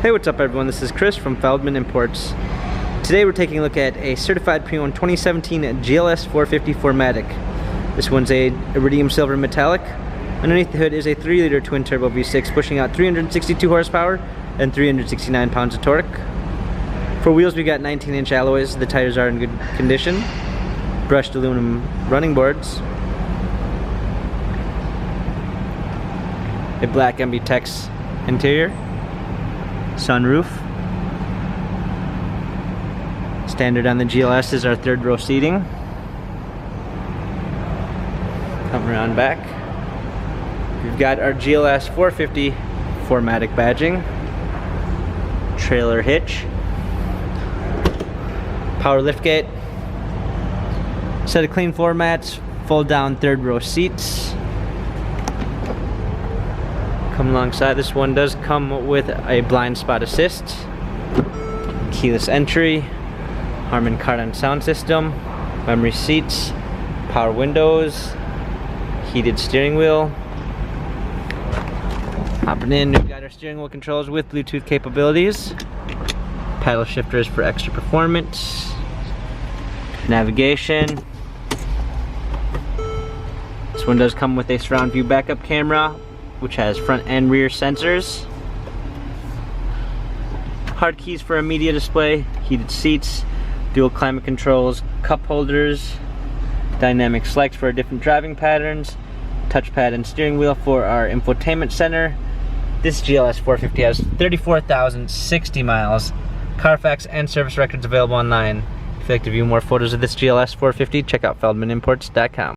Hey, what's up everyone? This is Chris from Feldmann Imports. Today we're taking a look at a certified pre-owned 2017 GLS 450 4MATIC. This one's a iridium silver metallic. Underneath the hood is a 3-liter twin-turbo V6 pushing out 362 horsepower and 369 pounds of torque. For wheels we got 19-inch alloys. The tires are in good condition. Brushed aluminum running boards. A black MB-Tex interior. Sunroof. Standard on the GLS is our third row seating. Come around back. We've got our GLS 450 4MATIC badging. Trailer hitch. Power liftgate. Set of clean floor mats. Fold down third row seats. Come alongside, this one does come with a blind spot assist, keyless entry, Harman Kardon sound system, memory seats, power windows, heated steering wheel. Hopping in, we've got our steering wheel controls with Bluetooth capabilities, paddle shifters for extra performance, navigation. This one does come with a surround view backup camera, which has front and rear sensors. Hard keys for a media display, heated seats, dual climate controls, cup holders, dynamic selects for different driving patterns, touchpad and steering wheel for our infotainment center. This GLS 450 has 34,060 miles. Carfax and service records available online. If you'd like to view more photos of this GLS 450, check out feldmanimports.com.